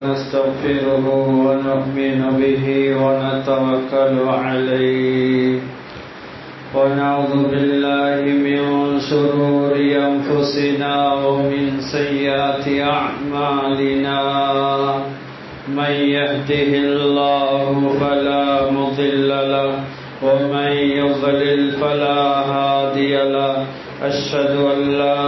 نستغفره ونؤمن به ونتوكل عليه ونعوذ بالله من شرور أنفسنا ومن سيئات أعمالنا من يهده الله فلا مضل له ومن يضلل فلا هادي له أشهد أن لا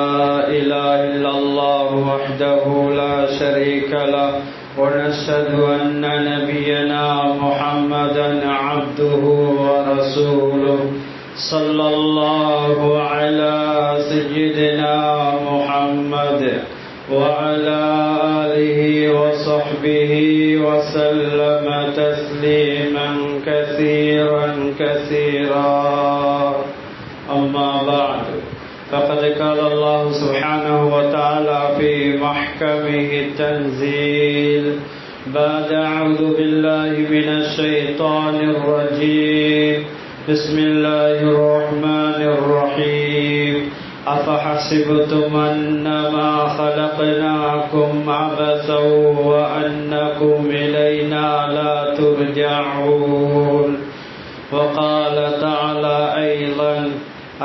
إله إلا الله وحده لا شريك له ونشهد أن نبينا محمدا عبده ورسوله صلى الله على سيدنا محمد وعلى آله وصحبه وسلم تسليما كثيرا كثيرا أما بعد فقد قال الله سبحانه وتعالى في محكمه التنزيل بعد أعوذ بالله من الشيطان الرجيم بسم الله الرحمن الرحيم أفحسبتم أنما خلقناكم عبثا وأنكم إلينا لا ترجعون وقال تعالى أيضا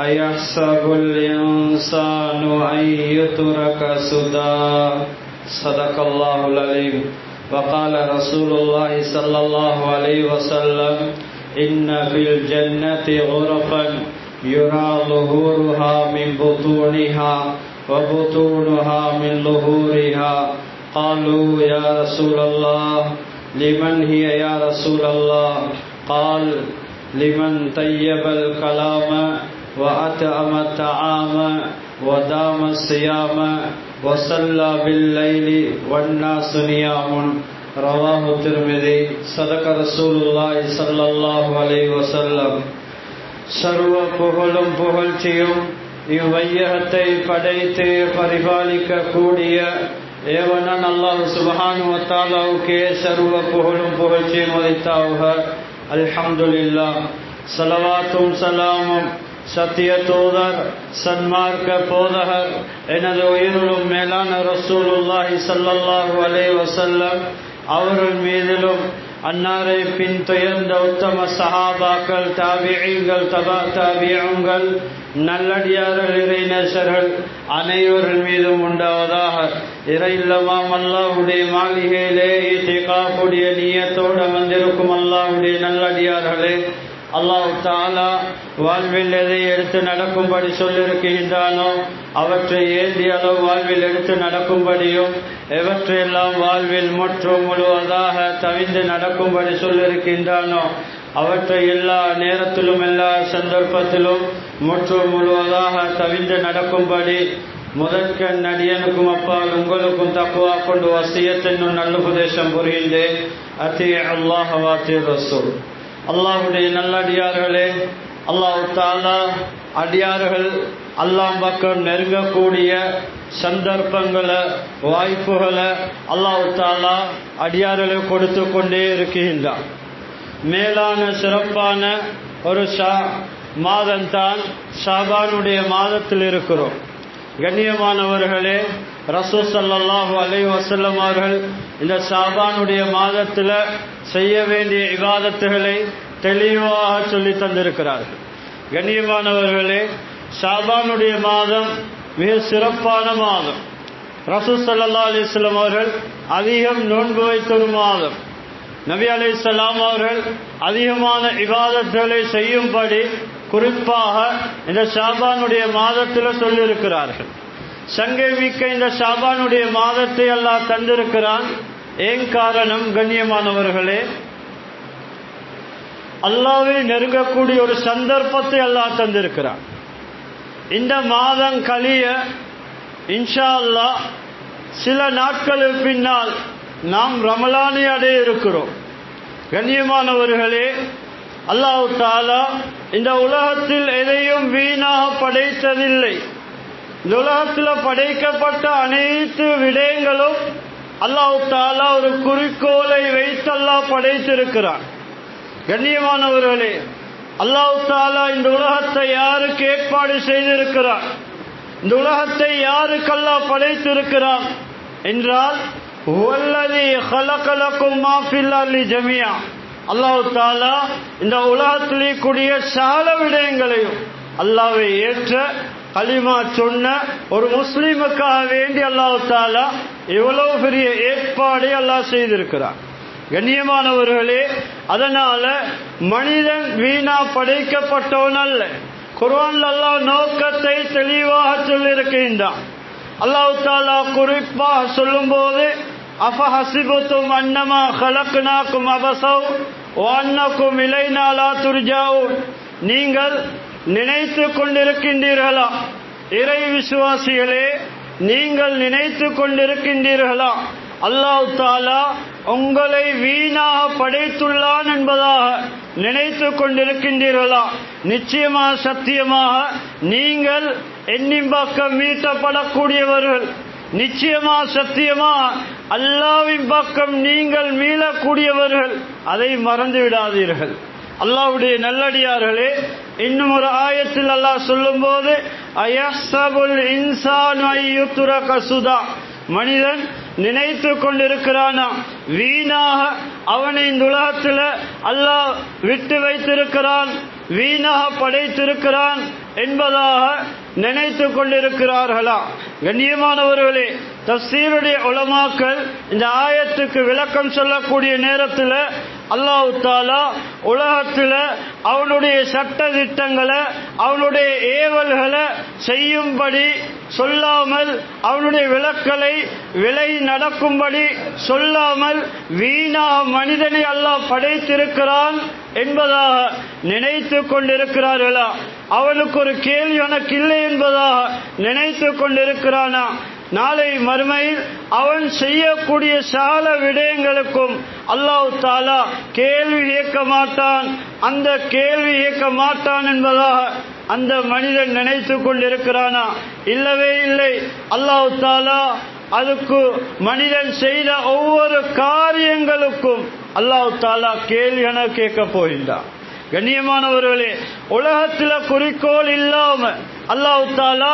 أيحسب الإنسان أن يترك سدى صدق الله العظيم وقال رسول الله صلى الله عليه وسلم إن في الجنة غرفا يرى ظهورها من بطونها وبطونها من ظهورها قالوا يا رسول الله لمن هي يا رسول الله قال لمن طيب الكلام وأطعم الطعام ودام الصيام وصلى بالليل والناس نيام رواه الترمذي صدق رسول الله صلى الله عليه وسلم சர்வ புகழும் புகழ்ச்சியும் இவ்வையகத்தை படைத்து பரிபாலிக்க கூடிய ஏவனன் அல்லாஹ் சுப்ஹானஹு வ தஆலாவுக்கே சர்வ புகழும் புகழ்ச்சியும் உரித்தாகுக. அல்ஹம்துலில்லாஹ். ஸலவாத்தும் ஸலாமும் சத்திய தூதர் சன்மார்க்க போதகர் எனது உயிரிலும் மேலான ரசூலுல்லாஹி ஸல்லல்லாஹு அலைஹி வஸல்லம் அவர்கள் மீதிலும் அன்னாரை பின் துயர்ந்த உத்தம சஹாபாக்கள் தாபிஈன்கள் தபா தாபிஈன்கள் நல்லடியார்கள் இறைநேசர்கள் அனைவர்கள் மீதும் உண்டாவதாக. இறை இல்லமாம் அல்லாஹ்வுடைய மாளிகையிலே இத்திகாஃபுடைய நியத்தோடு வந்திருக்கும் அல்லாஹ்வுடைய நல்லடியார்களே, அல்லாஹ் தஆலா வாழ்வில் எதை எடுத்து நடக்கும்படி சொல்லியிருக்கின்றானோ அவற்றை ஏந்திய அளவு வாழ்வில் எடுத்து நடக்கும்படியும் எவற்றையெல்லாம் வாழ்வில் முற்றும் முழுவதாக தவிந்து நடக்கும்படி சொல்லியிருக்கின்றானோ அவற்றை எல்லா நேரத்திலும் எல்லா சந்தர்ப்பத்திலும் முற்றும் முழுவதாக தவிந்து நடக்கும்படி முதற்கண் நடிகனுக்கும் அப்பால் உங்களுக்கும் தக்வா கொண்டு வசியத் என்னும் நல்ல உபதேசம் புரிகின்றேன். அத்தி அல்லாஹ் வாத்தி ரசூல். அல்லாஹுடைய நல்லடியார்களே, அல்லாஹ் தஆலா அடியார்கள் அல்லாஹ் பக்கம் நெருங்கக்கூடிய சந்தர்ப்பங்களை வாய்ப்புகளை அல்லாஹ் தஆலா அடியார்களை கொடுத்து கொண்டே இருக்கின்றார். மேலான சிறப்பான ஒரு மாதம்தான் ஷாபானுடைய மாதத்தில் இருக்கிறோம். கண்ணியமானவர்களே, ரசூல் ஸல்லல்லாஹு அலைஹி வஸல்லம் அவர்கள் இந்த ஷாபானுடைய மாதத்தில் செய்ய வேண்டிய இபாதத்துகளை தெளிவாக சொல்லி தந்திருக்கிறார்கள். கண்ணியமானவர்களே, ஷாபானுடைய மாதம் மிக சிறப்பான மாதம். ரசூல் ஸல்லல்லாஹு அலைஹி வஸல்லம் அவர்கள் அதிகம் நோன்பு வைத்த ஒரு மாதம். நபி அலைஹிஸ்ஸலாம் அவர்கள் அதிகமான இபாதத்துகளை செய்யும்படி குறிப்பாக இந்த ஷாபானுடைய மாதத்தில் சொல்லியிருக்கிறார்கள். சங்கை மிக்க இந்த ஷாபானுடைய மாதத்தை அல்லாஹ் தந்திருக்கிறான். ஏன் காரணம்? கண்ணியமானவர்களே, அல்லாஹ்வை நெருங்கக்கூடிய ஒரு சந்தர்ப்பத்தை அல்லாஹ் தந்திருக்கிறான். இந்த மாதம் கழிய இன்ஷா அல்லாஹ் சில நாட்களுக்கு பின்னால் நாம் ரமலானை அடைய இருக்கிறோம். கண்ணியமானவர்களே, அல்லாஹ் தஆலா இந்த உலகத்தில் எதையும் வீணாக படைத்ததில்லை. இந்த உலகத்தில் படைக்கப்பட்ட அனைத்து விடயங்களும் அல்லாஹ் தஆலா ஒரு குறிக்கோளை வைத்து அல்லாஹ் படைத்திருக்கிறான். கண்ணியமானவர்களே, அல்லாஹ் தஆலா இந்த உலகத்தை யாருக்கு ஏற்பாடு செய்திருக்கிறான்? இந்த உலகத்தை யாருக்கு அல்லாஹ் படைத்திருக்கிறான் என்றால் ஹுவல்லதி خلق لكم ما في الارض جميعا. அல்லாஹ் தஆலா இந்த உலகத்திலே கூடிய சகல விடயங்களையும் அல்லாஹ்வை ஏற்ற கலிமா சொன்ன ஒரு முஸ்லிமுக்காக வேண்டி அல்லாஹ் தஆலா எவ்வளவு பெரிய ஏற்பாடை அல்லாஹ் செய்திருக்கிறார். கண்ணியமானவர்களே, அதனால மனிதன் வீணா படைக்கப்பட்டவன் அல்ல. குர்ஆன்ல அல்லாஹ் நோக்கத்தை தெளிவாக சொல்லியிருக்கின்றான். அல்லாஹ் தஆலா குறிப்பாக சொல்லும்போது அஃபஹஸிபதும் அன்னமா خلقناكم அபஸா வஅன்னக்கும் இலைனா லா துர்ஜாஊன். நீங்கள் நினைத்து கொண்டிருக்கின்றீர்களா, இறை விசுவாசிகளே நீங்கள் நினைத்து கொண்டிருக்கின்றீர்களா அல்லாஹ் தஆலா உங்களை வீணாக படைத்துள்ளான் என்பதாக நினைத்து கொண்டிருக்கின்றீர்களா? நிச்சயமாக சத்தியமாக நீங்கள் என்னின் பக்கம் மீட்டப்படக்கூடியவர்கள். நிச்சயமா சத்தியமா அல்லாஹ்வின் பக்கம் நீங்கள் மீளக்கூடியவர்கள். அதை மறந்து விடாதீர்கள். அல்லாஹ்வுடைய நல்லடியார்களே, இன்னும் ஒரு ஆயத்தில் அல்லாஹ் சொல்லும்போது அயஹ்ஸபுல் இன்சானு அய்யுத்ரக சுதா. மனிதன் நினைத்து கொண்டிருக்கிறானா வீணாக அவனை இந்த உலகத்தில் அல்லாஹ் விட்டு வைத்திருக்கிறான், வீணாக படைத்திருக்கிறான் என்பதாக நினைத்து கொண்டிருக்கிறார்களா? கண்ணியமானவர்களே, தஃசீருடைய உலமாக்கள் இந்த ஆயத்துக்கு விளக்கம் சொல்லக்கூடிய நேரத்தில் அல்லாஹ் தஆலா உலகத்தில் அவனுடைய சட்ட திட்டங்களை அவனுடைய ஏவல்களை செய்யும்படி சொல்லாமல், அவனுடைய விலக்கலை விலை நடக்கும்படி சொல்லாமல் வீணாக மனிதனை அல்லாஹ் படைத்திருக்கிறான் என்பதாக நினைத்து கொண்டிருக்கிறார்களா? அவனுக்கு ஒரு கேள்வி எனக்கு இல்லை என்பதாக நினைத்து கொண்டிருக்கிறானா? நாளை மறுமையில் அவன் செய்யக்கூடிய சகல விடயங்களுக்கும் அல்லாஹ் தஆலா கேள்வி கேட்க மாட்டான், அந்த கேள்வி கேட்க மாட்டான் என்பதாக அந்த மனிதன் நினைத்து கொண்டிருக்கிறானா? இல்லவே இல்லை. அல்லாஹ் தஆலா அதுக்கு மனிதன் செய்த ஒவ்வொரு காரியங்களுக்கும் அல்லாஹ் தஆலா கேள்வி கேட்க போகின்றான். கண்ணியமானவர்களே, உலகத்தில் குறிக்கோள் இல்லாம அல்லாஹ் தஆலா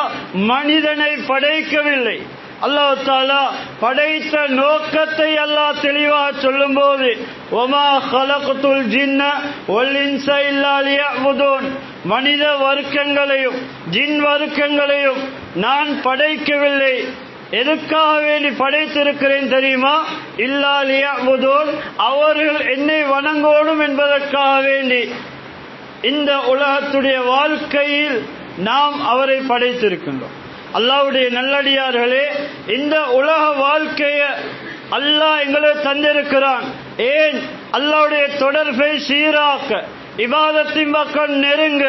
மனிதனை படைக்கவில்லை. அல்லாஹ் தஆலா படைத்த நோக்கத்தை அல்லாஹ் தெளிவாக சொல்லும்போது வமா خلقத்துல் ஜின்ன வல் இன்ஸ இல்லா லியஅ்புதூன். மனித வர்க்கங்களையும் ஜின் வர்க்கங்களையும் நான் படைக்கவில்லை. எதுக்காக வேண்டி படைத்திருக்கிறேன் தெரியுமா? இல்லா லியஅ்புதூன், அவர்கள் என்னை வணங்கணும் என்பதற்காக வேண்டி இந்த உலகத்துடைய வாழ்க்கையில் நாம் அவரை படைத்திருக்கின்றோம். அல்லாஹ்வுடைய நல்லடியார்களே, இந்த உலக வாழ்க்கையை அல்லாஹ் எங்களுக்கு தந்திருக்கிறான். ஏன்? அல்லாஹ்வுடைய தொடர்பை சீராக்க, இபாதத்தின் பக்கம் நெருங்க,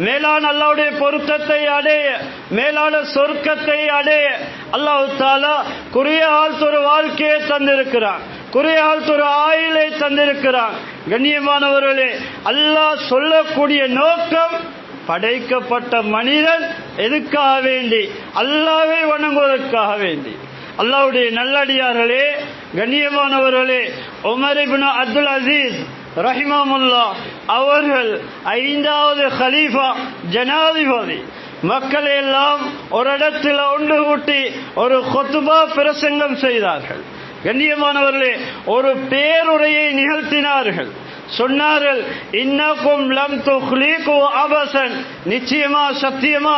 மேலான அல்லாஹ்வுடைய பொருத்தத்தை அடைய, மேலான சொர்க்கத்தை அடைய அல்லாஹ் தஆலா குறுகிய காலத்து ஒரு வாழ்க்கையை தந்திருக்கிறான், குறுகிய காலத்து ஒரு ஆயுளை தந்திருக்கிறான். கண்ணியமானவர்களே, அல்லாஹ் சொல்லக்கூடிய நோக்கம் படைக்கப்பட்ட மனிதன் எதுக்காக வேண்டி? அல்லாஹ்வை வணங்குவதற்காக வேண்டி. அல்லாஹ்வுடைய நல்லடியார்களே, கண்ணியமானவர்களே, உமர் இப்னு அப்துல் அசீஸ் ரஹிமஹுல்லாஹ் அவர்கள் 5வது கலீஃபா ஜனாதிபதி. மக்களை எல்லாம் ஒரு இடத்தில் ஒன்று கூட்டி ஒரு குத்பா பிரசங்கம் செய்தார்கள். கண்ணியமானவர்களே, ஒரு பேருரையை நிகழ்த்தினார்கள். சொன்னார்கள், இன்னக்கும் லம் துக்லிகு அபசன், நிச்சயமா சத்தியமா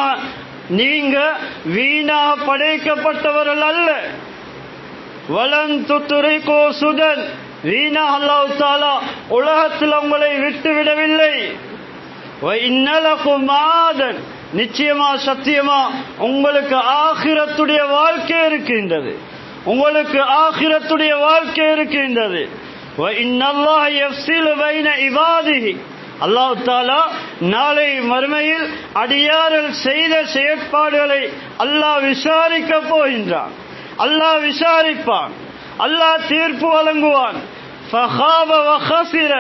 நீங்க வீணாக படைக்கப்பட்டவர்கள் அல்ல. வலன் துத்ரிகு சுதன், வீணாக அல்லாஹ் தஆலா உலகத்தில் உங்களை விட்டுவிடவில்லை. வ இன்னலகும் ஆதன், நிச்சயமா சத்தியமா உங்களுக்கு ஆகிரத்துடைய வாழ்க்கை இருக்கின்றது, உங்களுக்கு ஆகிரத்துடைய வாழ்க்கை இருக்கின்றது. வஇன்னல்லாஹ யஃஸிலு பைன இபாதிஹி, அல்லாஹ் தஆலா நாளை மறுமையில் அடியார்கள் செய்த செயற்பாடுகளை அல்லாஹ் விசாரிக்க போகின்றான். அல்லாஹ் விசாரிப்பான், அல்லாஹ் தீர்ப்பு வழங்குவான். ஃபகாப வஹஸிர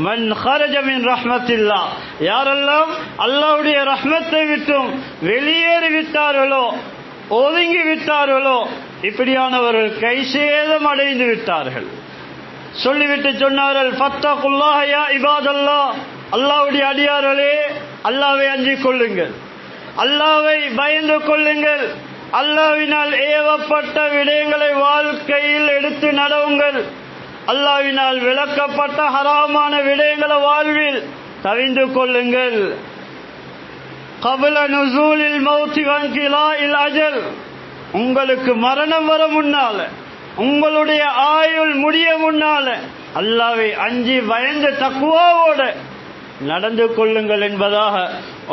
மன் خرج من ரஹ்மத்தில்லாஹ், யாரெல்லாம் அல்லாஹ்வுடைய ரஹ்மத்தை விட்டும் வெளியேறி விட்டார்களோ, ஒதுங்கி விட்டார்களோ, இப்படியானவர்கள் கைசேதம் அடைந்து விட்டார்கள். சொல்லிவிட்டு சொன்னார்கள், ஃபத்தகுல்லாஹ யா இபாதல்லாஹ், அல்லாஹ்வுடைய அடியார்களே அல்லாஹ்வை அஞ்சிக் கொள்ளுங்கள், அல்லாஹ்வை பயந்து கொள்ளுங்கள். அல்லாஹ்வினால் ஏவப்பட்ட விடயங்களை வாழ்க்கையில் எடுத்து நடவுங்கள். அல்லாஹ்வினால் விளக்கப்பட்ட ஹராமான விடயங்களை வாழ்வில் தவிந்து கொள்ளுங்கள். கபல நுசூலில் மௌத்தி வன்கிலாஇல் அஜல், உங்களுக்கு மரணம் வர முன்னால, உங்களுடைய ஆயுள் முடிய முன்னால அல்லாஹ்வை அஞ்சி பயந்து தக்வாவோட நடந்து கொள்ளுங்கள் என்பதாக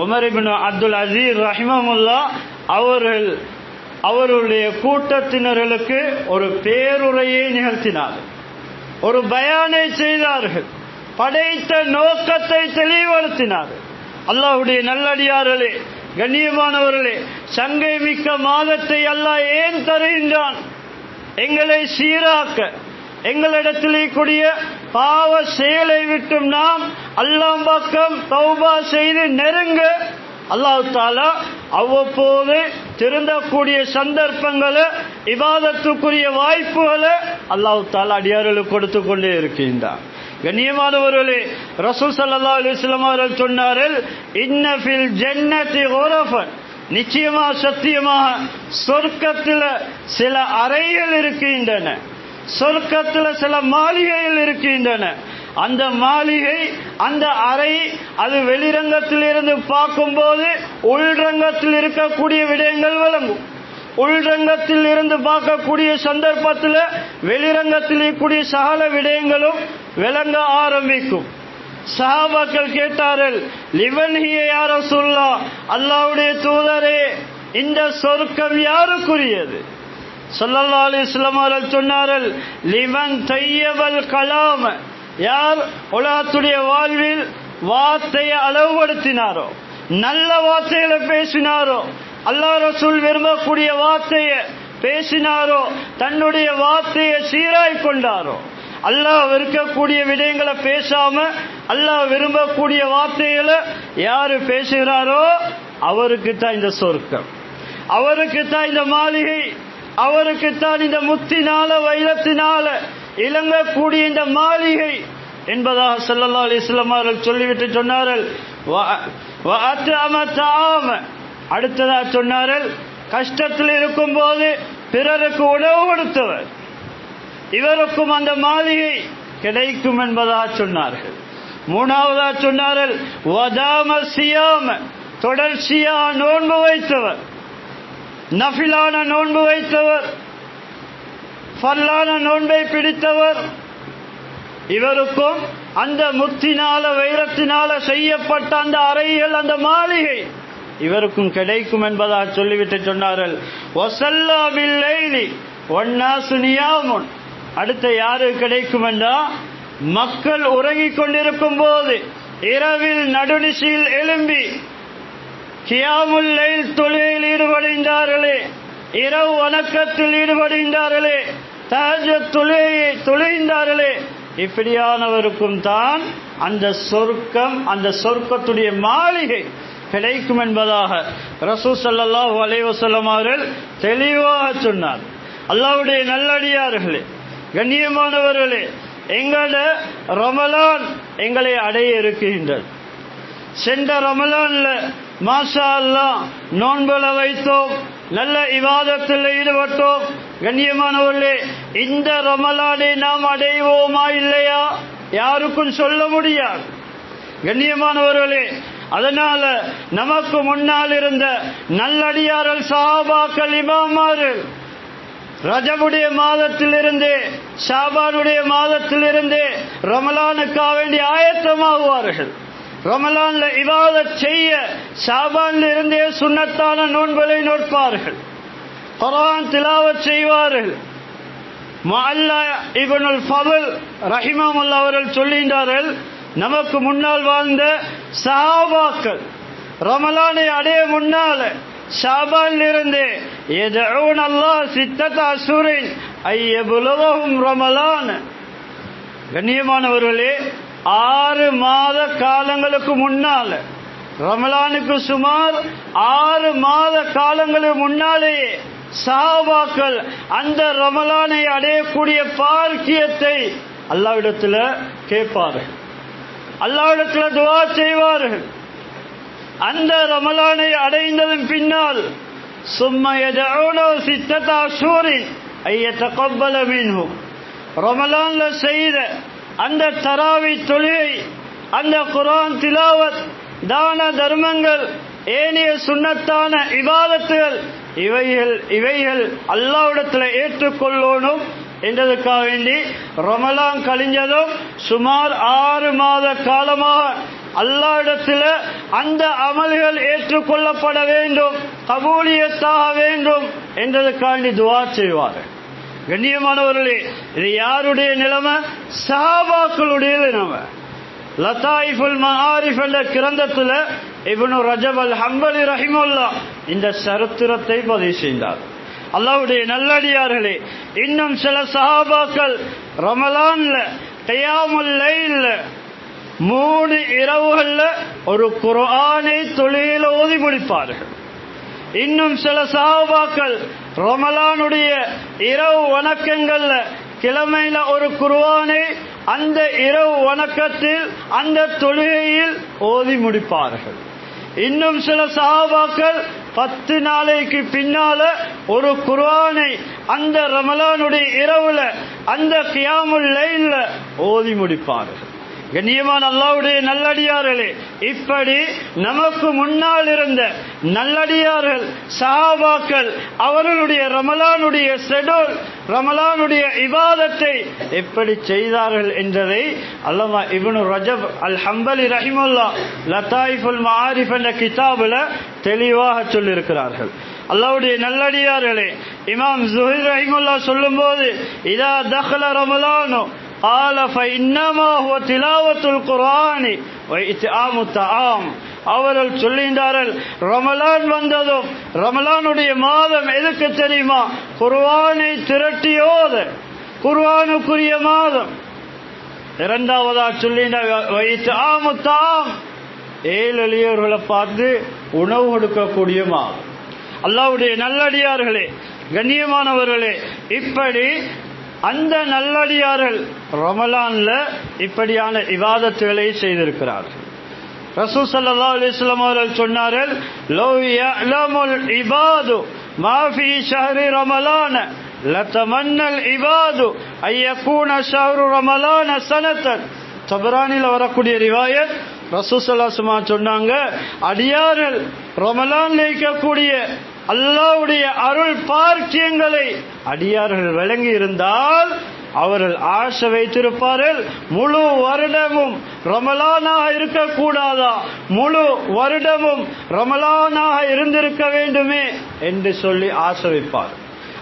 உமர் இப்னு அப்துல் அசீஸ் ரஹிமஹுல்லாஹ் அவருடைய கூட்டத்தினர்களுக்கு ஒரு பேருரையை நிகழ்த்தினார்கள், ஒரு பயானை செய்தார்கள், படைத்த நோக்கத்தை தெளிவுபடுத்தினார்கள். அல்லாஹ்வுடைய நல்லடியார்களே, கண்ணியமானவர்களே, சங்கை மிக்க மாதத்தை அல்லாஹ் ஏன் தருகின்றான்? எங்களை சீராக்க, எங்களிடத்திலே கூடிய பாவ செயலை விட்டும் நாம் அல்லாஹ் பக்கம் தௌபா செய்து நெருங்க அல்லாஹ் தஆலா அவ்வப்போது திருந்தக்கூடிய சந்தர்ப்பங்களை, இபாதத்துக்குரிய வாய்ப்புகளை அல்லாஹ் தஆலா அடியார்களுக்கு கொடுத்து கொண்டே இருக்கின்றார். கண்ணியமானவர்களே, ரசூல் ஸல்லல்லாஹு அலைஹி வஸல்லம் அவர்கள் சொன்னார்கள், இன்ன ஃபில் ஜன்னதி குரஃபன், நிச்சயமாக சத்தியமாக சொர்க்கத்தில் சில அறைகள் இருக்கின்றன, சொர்க்கத்தில் சில மாளிகைகள் இருக்கின்றன. அந்த மாளிகை, அந்த அறை, அது வெளிரங்கத்தில் இருந்து பார்க்கும்போது உள்ரங்கத்தில் இருக்கக்கூடிய விடயங்கள் விளங்கும். உள்ரங்கத்தில் இருந்து பார்க்கக்கூடிய சந்தர்ப்பத்தில் வெளிரங்கத்தில் இருக்கக்கூடிய சகல விடயங்களும் விளங்க ஆரம்பிக்கும். சஹாபாக்கள் கேட்டார்கள், லிமன் ஹிய யா ரசூலுல்லாஹ், அல்லாஹ்வுடைய தூதரே, இந்த சொர்க்கம் யாருக்குரியது? ஸல்லல்லாஹு அலைஹி வஸல்லம் அவர்கள் சொன்னார்கள், லிமன் தய்யபல் கலாம், யார் உலகத்துடைய வாழ்வில் வார்த்தையை அளவுபடுத்தினாரோ, நல்ல வார்த்தைகளை பேசினாரோ, அல்லாஹ் ரசூல் விரும்பக்கூடிய வார்த்தையை பேசினாரோ, தன்னுடைய வார்த்தையை சீராய் கொண்டாரோ, அல்லாஹ் விரும்பக்கூடிய விடயங்களை பேசாம அல்லாஹ் விரும்பக்கூடிய வார்த்தைகளை யாரு பேசுகிறாரோ அவருக்கு தான் இந்த சொர்க்கம், அவருக்கு தான் இந்த மாளிகை, அவருக்கு தான் இந்த முத்தினால வைரத்தினால இலங்கக்கூடிய இந்த மாளிகை என்பதாக ஸல்லல்லாஹு அலைஹி வஸல்லம் அவர்கள் சொல்லிவிட்டு சொன்னார்கள். அடுத்ததாக சொன்னார்கள், கஷ்டத்தில் இருக்கும் போது பிறருக்கு உணவு கொடுத்தவர், இவருக்கும் அந்த மாளிகை கிடைக்கும் என்பதாக சொன்னார்கள். மூணாவதாக சொன்னார்கள், வதாம சியாம, தொடர்ச்சியா நோன்பு வைத்தவர், நஃபிலான நோன்பு வைத்தவர், ஃபர்லான நோன்பை பிடித்தவர், இவருக்கும் அந்த முத்தினால வைரத்தினால செய்யப்பட்ட அந்த அறைகள், அந்த மாளிகை இவருக்கும் கிடைக்கும் என்பதாக சொல்லிவிட்டு சொன்னார்கள். வஸல்லா பில்லைலி வன்னாசு நியாமுன், அடுத்த யாரு கிடைக்கும் என்றா, மக்கள் உறங்கிக் கொண்டிருக்கும் போது இரவில் நடுநிசையில் எழும்பி கியாமுல் லைல் தொழுகையில் ஈடுபடுகின்றார்களே, இரவு வணக்கத்தில் ஈடுபடுகின்றார்களே, தஹஜ்ஜுத் தொழுகையை தொழுகின்றார்களே, இப்படியானவருக்கும் தான் அந்த சொர்க்கம், அந்த சொர்க்கத்துடைய மாளிகை கிடைக்கும் என்பதாக ரசூல் ஸல்லல்லாஹு அலைஹி வஸல்லம் அவர்கள் தெளிவாக சொன்னார். அல்லாஹ்வுடைய நல்லடியார்களே, கண்ணியமானவர்களே, எங்களோட ரமலான் எங்களை அடைய இருக்கின்றது. சென்ற ரமலான்ல மாஷா அல்லாஹ் நோன்புல வைத்தோம், நல்ல இபாதத்தில் ஈடுபட்டோம். கண்ணியமானவர்களே, இந்த ரமலானை நாம் அடைவோமா இல்லையா யாருக்கும் சொல்ல முடியாது. கண்ணியமானவர்களே, அதனால நமக்கு முன்னால் இருந்த நல்லடியார்கள், சஹாபாக்கள், இமாமார்கள் ரஜபுடைய மாதத்திலிருந்தே, ஷாபானுடைய மாதத்திலிருந்தே ரமலானுக்காக வேண்டி ஆயத்தமாகுவார்கள். ரமலான்ல இபாதத் செய்ய ஷாபான்ல இருந்தே சுன்னத்தான நோன்புகளை நோட்பார்கள், குர்ஆன் திலாவத் செய்வார்கள். முஅல்லா இப்னுல் ஃபضல் ரஹிமஹுல்லாஹ் அவர்கள் சொல்கின்றார்கள், நமக்கு முன்னால் வாழ்ந்த சஹாபாக்கள் ரமலானை அடைய முன்னால ஷாபான்ல இருந்து யதுஊன் அல்லாஹ் சித்தத அஷ்ஹுரின் ஐயபுலவஹும் ரமலான். கண்ணியமானவர்களே, 6 மாத காலங்களுக்கு முன்னால, ரமலானுக்கு சுமார் 6 மாத காலங்களுக்கு முன்னாலேயே சஹாபாக்கள் அந்த ரமலானை அடையக்கூடிய பாக்கியத்தை அல்லாஹ்விடத்துல கேட்பார்கள், அல்லாஹ்விடத்துல துஆ செய்வார்கள். அந்த ரமலானை அடைந்ததன் பின்னால் ثم يدعونه 6 أشهر أن يتقبل منهم. ரமலான்ல செய்த அந்த தராவி தொழுகை, அந்த குர்ஆன் திலாவத், தான தர்மங்கள், ஏனைய சுன்னத்தான இபாதத்துகள், இவைகள் அல்லாஹ்விடத்துல ஏற்றுக்கொள்ளணும் என்றதுக்காக வேண்டி ரமலான் கழிஞ்சதும் சுமார் 6 மாத காலமாக அல்லாஹ்விடத்துல அந்த அமல்கள் ஏற்றுக்கொள்ளப்பட வேண்டும், கபூலியத்தாக வேண்டும் என்றதுக்காண்டி துஆ செய்வார்கள். கண்ணியமானவர்களே, இது யாருடைய நிலைமை? சஹாபாக்களுடைய நிலைமை. லதாயிஃபுல் மஆரிஃப் என்ற கிரந்தத்துல இப்னு ரஜப் அல் ஹம்பலி ரஹிமஹுல்லாஹ் இந்த சரித்திரத்தை பதிவு செய்தார். அல்லாஹ்வுடைய நல்லடியார்களே, இன்னும் சில சஹாபாக்கள் ரமலான்ல கியாமுல் லைல்ல 3 இரவுகள்ல ஒரு குர்ஆனை தொழுகையில ஓதி முடிப்பார்கள். இன்னும் சில சஹாபாக்கள் ரமலானுடைய இரவு வணக்கங்கள்ல கிழமையில ஒரு குர்ஆனை அந்த இரவு வணக்கத்தில் அந்த தொழுகையில் ஓதி முடிப்பார்கள். இன்னும் சில சஹாபாக்கள் 10 நாளைக்கு பின்னால ஒரு குர்ஆனை அந்த ரமலானுடைய இரவுல அந்த கியாமுல் லைல்ல ஓதி முடிப்பார்கள். கண்ணியமான அல்லாஹ்வுடைய நல்லடியார்களே, இப்படி நமக்கு முன்னால் இருந்த நல்லடியார்கள் சஹாபாக்கள் அவர்களுடைய ரமலானுடைய ஷெட்யூல், ரமலானுடைய இபாதத்தை எப்படி செய்தார்கள் என்றதை அல்லாமா இப்னு ரஜப் அல் ஹம்பலி ரஹிமஹுல்லாஹ் லதாயிஃபுல் மஆரிஃப் என்ற கிதாபுல தெளிவாக சொல்லியிருக்கிறார்கள். அல்லாஹ்வுடைய நல்லடியார்களே, இமாம் ஸுஹரி ரஹிமஹுல்லாஹ் சொல்லும்போது இதா தഖல ரமலானு قال فإنما هو تلاوة القرآن وإطعام الطعام. அவர்கள் சொல்லுகிறார்கள், ரமலான் வந்ததும் ரமலானுடைய மாதம் எதுக்கு தெரியுமா? குர்ஆனை திரட்டியோத குர்ஆனுக்குரிய மாதம். இரண்டாவதா சொல்லுகிறார்கள் وإطعام الطعام, 7 எளியவர்களை பார்த்து உணவு கொடுக்கக்கூடிய மாதம். அல்லாஹ்வுடைய நல்லடியார்களே, கண்ணியமானவர்களே, இப்படி அந்த நல்லடியார்கள் ரமலான்ல இப்படியான இபாதத்துகளை செய்திருக்கிறார்கள். ரசூல் ஸல்லல்லாஹு அலைஹி வஸல்லம் அவர்கள் சொன்னார்கள், லவ் யஅலமுல் இபாது மா ஃபீ ஷஹ்ரி ரமலான லதமன்னல் இபாது அய்யகூன ஷஹ்ரு ரமலான ஸனதன். தபரானில வரக்கூடிய ரிவாயத், ரசூல் ஸல்லல்லாஹு அலைஹி வஸல்லம் சொன்னாங்க, அடியார்கள் ரமலான்ல இருக்கக்கூடிய அல்லாஹ்வுடைய அருள் பாக்கியங்களை அடியார்கள் விளங்கி இருந்தால் அவர்கள் ஆசை வைத்திருப்பார்கள், முழு வருடமும் ரமலானாக இருக்கக்கூடாதா, முழு வருடமும் ரமலானாக இருந்திருக்க வேண்டுமே என்று சொல்லி ஆசை வைப்பார்.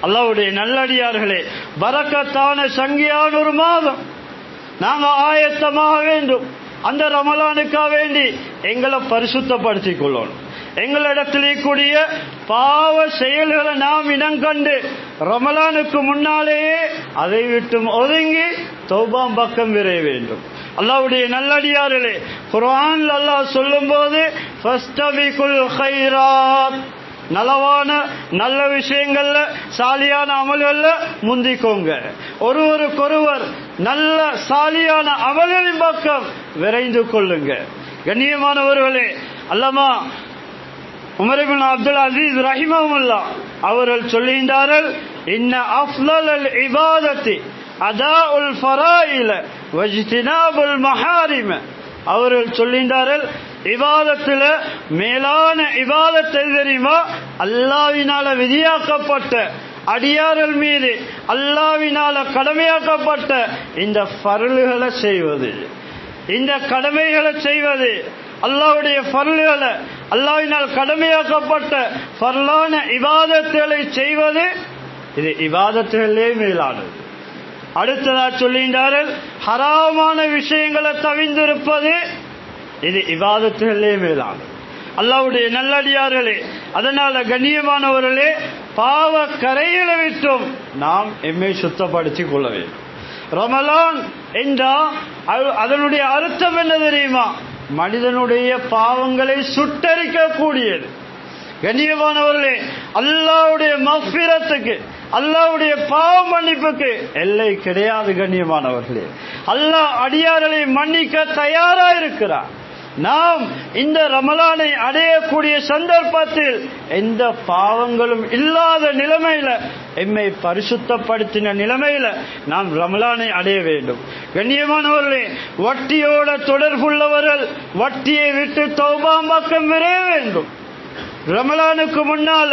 அல்லாஹ்வுடைய நல்லடியார்களே, பரக்கத்தான சங்கியான ஒரு மாதம். நாங்கள் ஆயத்தமாக வேண்டும். அந்த ரமலானுக்காக வேண்டி எங்களை பரிசுத்தப்படுத்திக் கொள்ளணும். எங்களிடத்திலே கூடிய பாவ செயல்களை நாம் இனங்கண்டு ரமலானுக்கு முன்னாலேயே அதை விட்டு ஒதுங்கி தௌபாம் பக்கம் விரைய வேண்டும். அல்லாஹ்வுடைய நல்லடியார்களே, குர்ஆன்ல அல்லாஹ் சொல்லும்போது ஃபஸ்தபிகுல் கைராத், நலவான நல்ல விஷயங்கள்ல சாலியான அமல்கள்ல முந்திக்கோங்க. ஒருவருக்கொருவர் நல்ல சாலியான அமல்களின் பக்கம் விரைந்து கொள்ளுங்க. கண்ணியமானவர்களே, அல்லமா உமர் இப்னு அப்துல் அசீஸ் ரஹிமஹுல்லாஹ் அவர்கள் சொல்லுகிறார்கள், இன்ன அஃலல் இபாதத்தி அதாஉல் ஃபராயில வஜ்தினாபுல் மஹாரிம. அவர்கள் சொல்லுகிறார்கள், இபாதத்துல மேலான இபாதத் எது தெரியுமா? அல்லாஹ்வினால விதியாக்கப்பட்ட, அடியார்கள் மீது அல்லாஹ்வினால கடமையாக்கப்பட்ட இந்த ஃபர்லுகளை செய்வது, இந்த கடமைகளை செய்வது, அல்லாஹ்வுடைய ஃபர்லுகளை, அல்லாஹ்வினால் கடமையாக்கப்பட்ட ஃபர்லான இபாதத்துகளை செய்வது, இது இபாதத்துகளே மேலானது. அடுத்ததா சொல்லுகிறார்கள், ஹராமான விஷயங்களை தவிர்த்திருப்பது, இது இபாதத்துகளே மேலானது. அல்லாஹ்வுடைய நல்லடியார்களே, அதனால கண்ணியமானவர்களே, பாவ கரைகளை விட்டும் நாம் எம்மை சுத்தப்படுத்திக் கொள்ள வேண்டும். ரமலான் என்றா அதனுடைய அர்த்தம் என்ன தெரியுமா? மனிதனுடைய பாவங்களை சுட்டரிக்க கூடியது. கண்ணியமானவர்களே, அல்லாஹ்வுடைய மஃபிரத்துக்கு, அல்லாஹ்வுடைய பாவ மன்னிப்புக்கு எல்லை கிடையாது. கண்ணியமானவர்களே, அல்லாஹ் அடியார்களை மன்னிக்க தயாரா இருக்கிறார். நாம் இந்த ரமலானை அடையக்கூடிய சந்தர்ப்பத்தில் எந்த பாவங்களும் இல்லாத நிலைமையில, எம்மை பரிசுத்தப்படுத்தின நிலைமையில நாம் ரமலானை அடைய வேண்டும். கண்ணியமானவர்களே, வட்டியோட தொடர்புள்ளவர்கள் வட்டியை விட்டு தௌபா பக்கம் விரைய வேண்டும். ரமலானுக்கு முன்னால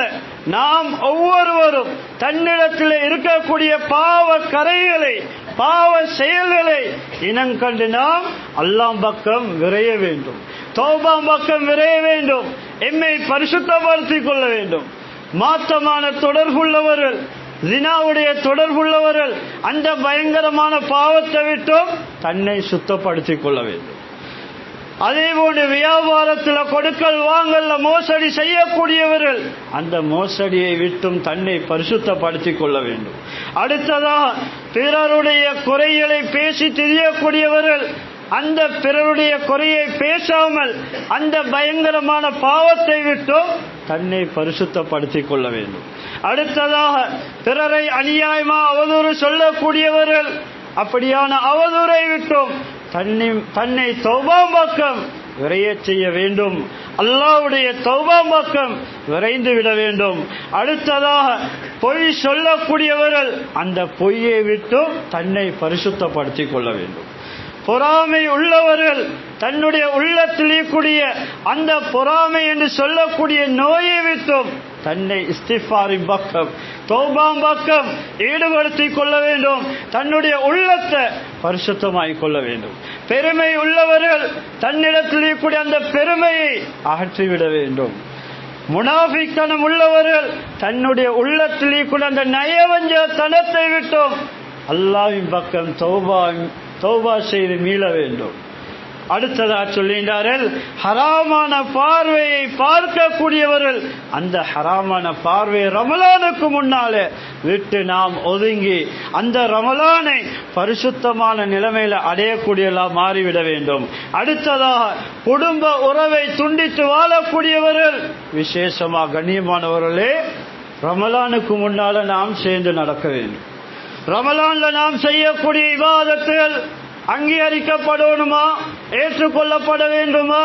நாம் ஒவ்வொருவரும் தன்னிடத்தில் இருக்கக்கூடிய பாவ கரைகளை, பாவ செயல்களை இனங்கண்டு நாம் அல்லாஹ் பக்கம் விரைய வேண்டும், தௌபா பக்கம் விரைய வேண்டும், எம்மை பரிசுத்தப்படுத்திக் கொள்ள வேண்டும். மாற்றமான தொடர்புள்ளவர்கள், ஜினாவுடைய தொடர்புள்ளவர்கள் அந்த பயங்கரமான பாவத்தை விட்டும் தன்னை சுத்தப்படுத்திக் கொள்ள வேண்டும். அதே போன்று வியாபாரத்தில் கொடுக்கல் வாங்கல்ல மோசடி செய்யக்கூடியவர்கள் அந்த மோசடியை விட்டும் தன்னை பரிசுத்தப்படுத்திக் கொள்ள வேண்டும். அடுத்ததாக பிறருடைய குறைகளை பேசி தெரியக்கூடியவர்கள் அந்த பிறருடைய குறையை பேசாமல் அந்த பயங்கரமான பாவத்தை விட்டும் தன்னை பரிசுத்தப்படுத்திக் கொள்ள வேண்டும். அடுத்ததாக பிறரை அநியாயமா அவதூறு சொல்லக்கூடியவர்கள் அப்படியான அவதூறை விட்டும் தன்னை தௌபா பக்கம் விரைய செய்ய வேண்டும், அல்லாஹ்வுடைய தௌபா பக்கம் விரைந்து விட வேண்டும். அடுத்ததாக பொய் சொல்லக்கூடியவர்கள் அந்த பொய்யை விட்டு தன்னை பரிசுத்தப்படுத்திக் கொள்ள வேண்டும். பொறாமை உள்ளவர்கள் தன்னுடைய உள்ளத்திலே கூடிய அந்த பொறாமை என்று சொல்லக்கூடிய நோயை விட்டும் தன்னை இஸ்திஃபாரின் பக்கம், தௌபா பக்கம் ஈடுபடுத்திக் கொள்ள வேண்டும். தன்னுடைய உள்ளத்தை பரிசுத்தமாக்கிக் கொள்ள வேண்டும். பெருமை உள்ளவர்கள் தன்னிடத்திலே கூடிய அந்த பெருமையை அகற்றிவிட வேண்டும். முனாஃபிக்தனம் உள்ளவர்கள் தன்னுடைய உள்ளத்திலே கூட அந்த நயவஞ்சத்தனத்தை விட்டும் அல்லாஹ்வின் பக்கம் தௌபா செய்து மீள வேண்டும். அடுத்ததாக சொல்கின்றார்கள், ஹராமான பார்வையை பார்க்கக்கூடியவர்கள் அந்த ஹராமான பார்வையை ரமலானுக்கு முன்னாலே விட்டு நாம் ஒதுங்கி அந்த ரமலானை பரிசுத்தமான நிலைமையில அடையக்கூடியவர்களாக மாறிவிட வேண்டும். அடுத்ததாக குடும்ப உறவை துண்டித்து வாழக்கூடியவர்கள், விசேஷமாக கண்ணியமானவர்களே, ரமலானுக்கு முன்னால நாம் சேர்ந்து நடக்க வேண்டும். ரமலான்ல நாம் செய்யக்கூடிய இபாதத்துகள் அங்கீகரிக்கப்படணுமா, ஏற்றுக்கொள்ளப்பட வேண்டுமா?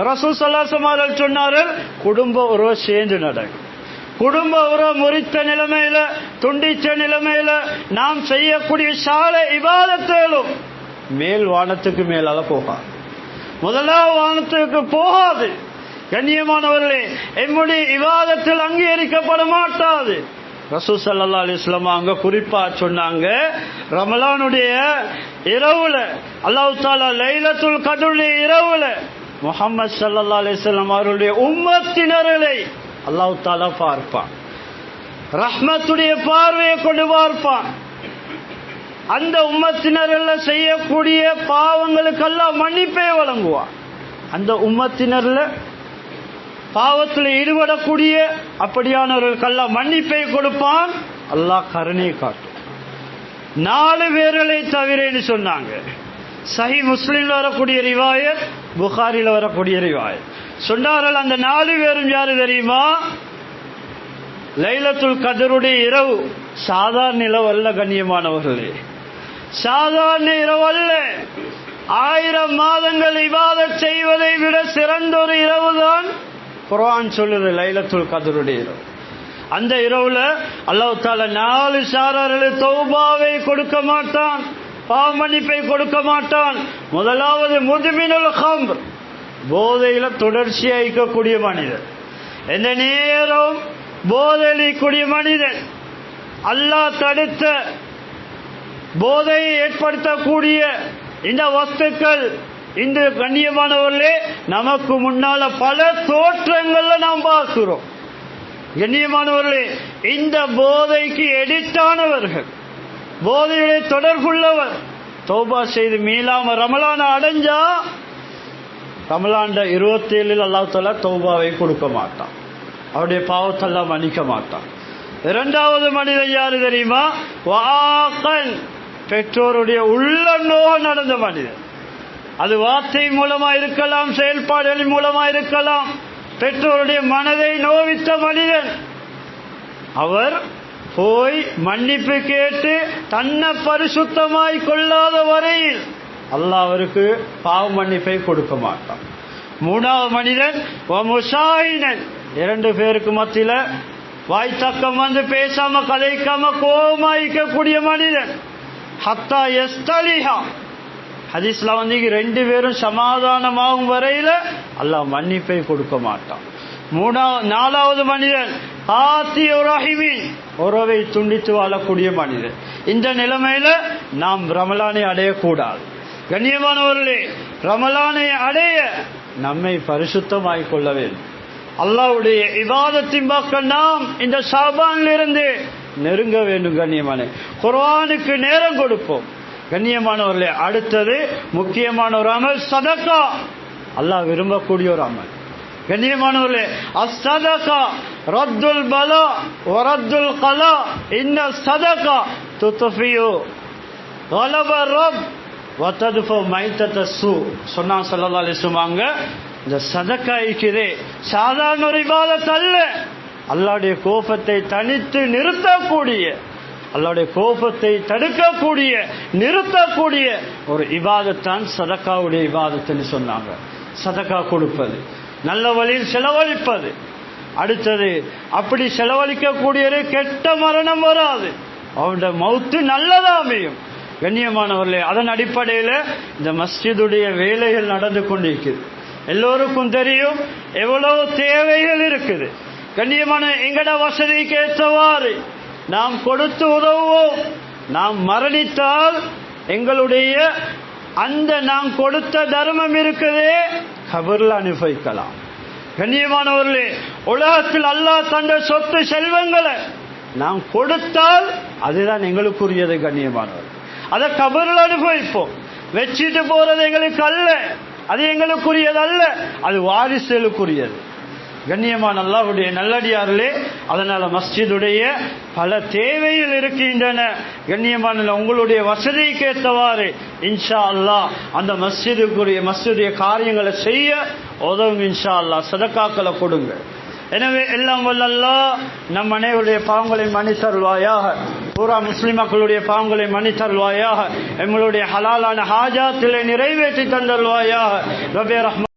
ரசூல் ஸல்லல்லாஹு அலைஹி வஸல்லம் சொன்னார்கள், குடும்ப உறவு சேர்ந்து நடக்கும். குடும்ப உறவு முறித்த நிலைமையில, துண்டிச்ச நிலைமையில நாம் செய்யக்கூடிய சாலை இபாதத்துகளும் மேல் வானத்துக்கு மேலால போகாது, முதலாவது வானத்துக்கு போகாது. கண்ணியமானவர்களே, எம்முடைய இபாதத்தில் அங்கீகரிக்கப்பட மாட்டாது. ரசூல் ஸல்லல்லாஹு அலைஹி வஸல்லம் அங்க குறிப்பா சொன்னாங்க, ரமலானுடைய இரவுல அல்லாஹ் தஆலா லைலத்துல் கத்ருடைய இரவுல முஹம்மது ஸல்லல்லாஹு அலைஹி வஸல்லம் அவருடைய உம்மத்தினர்களை அல்லாஹ் தஆலா பார்ப்பான், ரஹ்மத்துடைய பார்வையை கொண்டு பார்ப்பான். அந்த உம்மத்தினர்ல செய்யக்கூடிய பாவங்களுக்கெல்லாம் மன்னிப்பை வழங்குவான். அந்த உம்மத்தினர்ல பாவத்தில் ஈடுபடக்கூடிய அப்படியானவர்களுக்கெல்லாம் மன்னிப்பை கொடுப்பான், அல்லாஹ் கருணை காட்டும். 4 பேர்களை தவிரன்னு சொன்னாங்க. சஹீஹ் முஸ்லிம்ல வரக்கூடிய ரிவாயத், புகாரில வரக்கூடிய ரிவாயத் சொன்னார்கள். அந்த 4 பேரும் யாரு தெரியுமா? லைலத்துல் கத்ருடைய இரவு சாதாரண இரவு அல்ல கண்ணியமானவர்களே, சாதாரண இரவு அல்ல. 1000 மாதங்கள் இபாதத் செய்வதை விட சிறந்த ஒரு இரவுதான் குர்ஆன் சொல்லுது லைலத்துல் கத்ருடைய இரவு. அந்த இரவுல அல்லாஹ் தஆலா 4 சாரார்களுக்கு தௌபாவை கொடுக்க மாட்டான், பாவ மன்னிப்பை கொடுக்க மாட்டான். முதலாவது முத்மினுல் ஹம்ர், போதையில தொடர்ச்சியா இருக்கக்கூடிய மனிதன், எந்த நேரம் போதையிக்கூடிய மனிதன், அல்லாஹ் தடுத்த போதையை ஏற்படுத்தக்கூடிய இந்த வஸ்துக்கள். இந்த கண்ணியமானவர்களே, நமக்கு முன்னால பல தோற்றங்கள்ல நாம் பார்க்கிறோம். கண்ணியமானவர்களே, இந்த போதைக்கு எடிட்டானவர்கள், போதையுடைய தொடர்புள்ளவர் தௌபா செய்து மீளாம ரமலான அடைஞ்சா ரமலான் 27 அல்லாஹ் தஆலா தௌபாவை கொடுக்க மாட்டான், அவருடைய பாவத்தெல்லாம் மன்னிக்க மாட்டான். இரண்டாவது மனிதன் யாரு தெரியுமா? வாகன், பெற்றோருடைய உள்ள நோக நடந்த மனிதன். அது வார்த்தை மூலமா இருக்கலாம், செயல்பாடுகளின் மூலமா இருக்கலாம். பெற்றோருடைய மனதை நோவித்த மனிதன், அவர் போய் மன்னிப்பு கேட்டு தன்னை பரிசுத்தமாய் கொள்ளாத வரையில் அல்லாஹ் அவருக்கு பாவ மன்னிப்பை கொடுக்க மாட்டான். மூணாவது மனிதன் முஷாஹினன், 2 பேருக்கு மத்தியில வாய் தக்கம் வந்து பேசாம கதைக்காம கோமாயிக்கக்கூடிய மனிதன். ஹத்தா யஸ்தலிஹா, ஹதீஸ்ல வந்து 2 பேரும் சமாதானமாகும் வரையில அல்லாஹ் மன்னிப்பை கொடுக்க மாட்டான். 4வது மனிதன் ஆத்திய ரஹிமின், உறவை துண்டித்து வாழக்கூடிய மனிதன். இந்த நிலைமையில நாம் ரமலானை அடையக்கூடாது. கண்ணியமானவர்களே, ரமலானை அடைய நம்மை பரிசுத்தமாக்கிக் கொள்ள வேண்டும். அல்லாஹ்வுடைய இபாதத்தின் பக்கம் நாம் இந்த ஷாபான்ல இருந்து நெருங்க வேண்டும். கண்ணியமான குர்ஆனுக்கு நேரம் கொடுப்போம். கண்ணியமானவர்களே, அடுத்தது முக்கியமான ஒரு அமல் சதகா. அல்லாஹ் விரும்பக்கூடிய ஒரு அமல். கண்ணியமானவர்களே, அஸ்ஸதகா ரத்துல் பலா வ ரத்துல் கலா, இன்ன ஸதகா துத்ஃபியு கலப ரப் வ தத்ஃபு மைத்தத ஸூ சொன்னாங்க ஸல்லல்லாஹு அலைஹி வஸல்லம். இந்த சதகா இருக்கிறே சாதாரண ஒரு இபாதத் அல்ல. அல்லாஹ்வுடைய கோபத்தை தனித்து நிறுத்தக்கூடிய, அல்லாஹ்வுடைய கோபத்தை தடுக்கக்கூடிய, நிறுத்தக்கூடிய ஒரு இபாதத் தான் சதகாவுடைய இபாதத்னு சொன்னாங்க. சதகா கொடுப்பது, நல்ல வழியில் செலவழிப்பது. அடுத்தது, அப்படி செலவழிக்கக்கூடிய கெட்ட மரணம் வராது, அவனுடைய மௌத்து நல்லதா அமையும். கண்ணியமானவர்களே, அதன் அடிப்படையில் இந்த மஸ்ஜிதுடைய வேலைகள் நடந்து கொண்டிருக்குது. எல்லோருக்கும் தெரியும் எவ்வளவு தேவைகள் இருக்குது. கண்ணியமான எங்கட வசதிக்கு ஏற்றவாறு நாம் கொடுத்து உதவுவோம். நாம் மரணித்தால் எங்களுடைய அந்த நாம் கொடுத்த தர்மம் இருக்குதே கபர்ல அனுபவிக்கலாம். கண்ணியமானவர்களே, உலகத்தில் அல்லாஹ் தந்த சொத்து செல்வங்களை நாம் கொடுத்தால் அதுதான் எங்களுக்குரியது. கண்ணியமானவர்கள், அதை கபர்ல அனுபவிப்போம். வச்சிட்டு போறது எங்களுக்கு அல்ல, அது எங்களுக்குரியது அல்ல, அது வாரிசுகளுக்குரியது. கண்ணியமான அல்லாஹ்வுடைய நல்லடியார்களே, அதனால மஸ்ஜிதுடைய பல தேவைகள் இருக்கின்றன. கண்ணியமான உங்களுடைய வசதிக்கு ஏற்றவாறு இன்ஷா அல்லாஹ் அந்த மஸ்ஜிதுடைய காரியங்களை செய்ய உதவும். இன்ஷா அல்லாஹ் சதகாக்களை கொடுங்க. எனவே எல்லாம் வல்ல அல்லாஹ் நம் அனைவருடைய பாவங்களை மன்னித்தருள்வாயாக. பூரா முஸ்லிம் மக்களுடைய பாவங்களை மன்னித்தருள்வாயாக. எங்களுடைய ஹலாலான ஹாஜாத்திலே நிறைவேற்றி தந்தருள்வாயாக. ரப்பே ரஹ்மான்